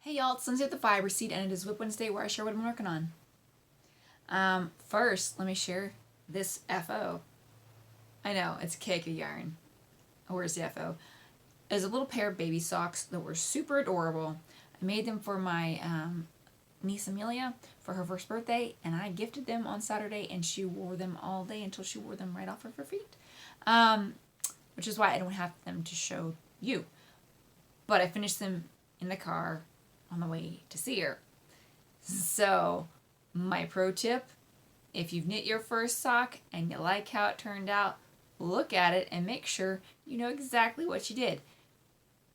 Hey y'all, it's Lindsay with the Fiber Seed, and it is WIP Wednesday where I share what I'm working on. First, let me share this FO. I know, it's a cake of yarn. Where's the FO? It's a little pair of baby socks that were super adorable. I made them for my niece Amelia for her first birthday, and I gifted them on Saturday, and she wore them all day until she wore them right off of her feet. Which is why I don't have them to show you. But I finished them in the car on the way to see her. So, my pro tip, if you've knit your first sock and you like how it turned out, look at it and make sure you know exactly what you did.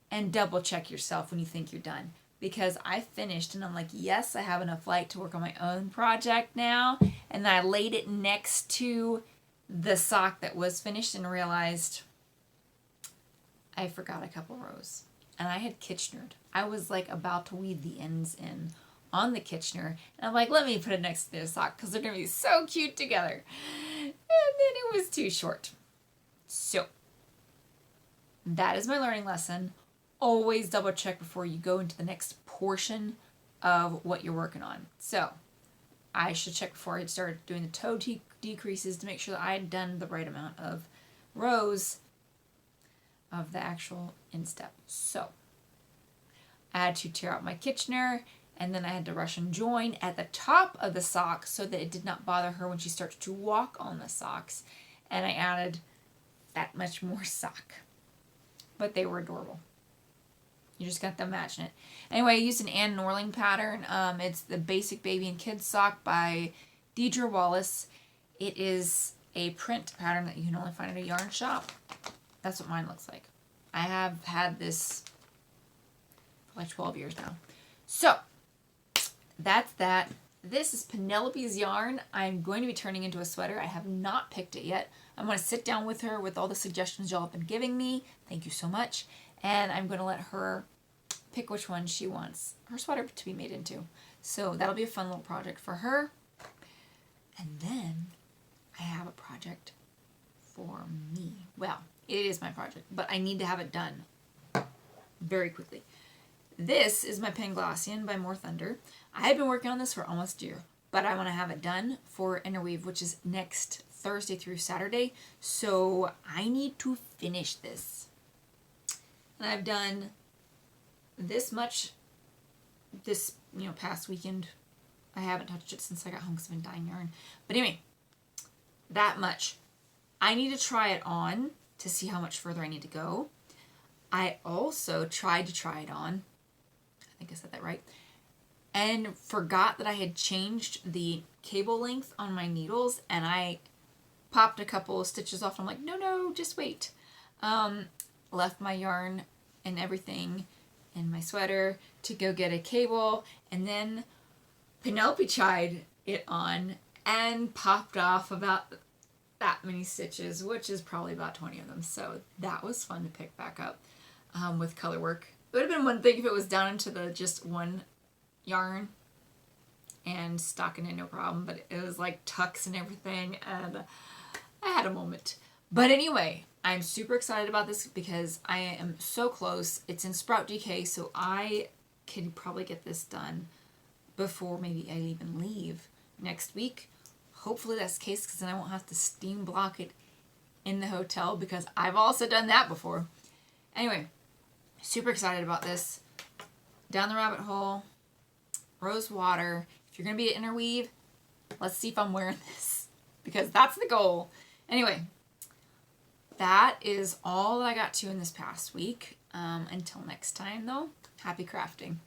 And double check yourself when you think you're done. Because I finished and I'm like, yes, I have enough light to work on my own project now. And then I laid it next to the sock that was finished and realized I forgot a couple rows. And I had Kitchenered. I was like about to weave the ends in on the Kitchener. And I'm like, let me put it next to the sock because they're going to be so cute together. And then it was too short. So, that is my learning lesson. Always double check before you go into the next portion of what you're working on. So, I should check before I started doing the toe decreases to make sure that I had done the right amount of rows of the actual instep. So, I had to tear out my Kitchener, and then I had to rush and join at the top of the sock so that it did not bother her when she started to walk on the socks. And I added that much more sock. But they were adorable. You just got to imagine it. Anyway, I used an Ann Norling pattern. It's the Basic Baby and Kids sock by Deidre Wallace. It is a print pattern that you can only find at a yarn shop. That's what mine looks like. I have had this for like 12 years now. So, that's that. This is Penelope's yarn. I'm going to be turning into a sweater. I have not picked it yet. I'm going to sit down with her with all the suggestions y'all have been giving me. Thank you so much. And I'm going to let her pick which one she wants her sweater to be made into. So that'll be a fun little project for her. And then I have a project for me. Well, it is my project, but I need to have it done very quickly. This is my Panglossian by Morthunder. I have been working on this for almost a year, but I want to have it done for Interweave, which is next Thursday through Saturday. So I need to finish this. And I've done this much this, past weekend. I haven't touched it since I got home because I've been dyeing yarn. But anyway, that much. I need to try it on to see how much further I need to go. I also tried to try it on. I think I said that right. And forgot that I had changed the cable length on my needles, and I popped a couple of stitches off. I'm like, no, just wait. Left my yarn and everything in my sweater to go get a cable, and then Penelope tried it on and popped off about that many stitches, which is probably about 20 of them. So that was fun to pick back up with color work. It would have been one thing if it was down into the just one yarn and stocking it no problem, but it was like tucks and everything, and I had a moment. But anyway, I'm super excited about this because I am so close. It's in Sprout DK, so I can probably get this done before maybe I even leave next week. Hopefully that's the case, because then I won't have to steam block it in the hotel, because I've also done that before. Anyway, super excited about this. Down the rabbit hole, Rosewater. If you're going to be at Interweave, let's see if I'm wearing this, because that's the goal. Anyway, that is all that I got to in this past week. Until next time, though, happy crafting.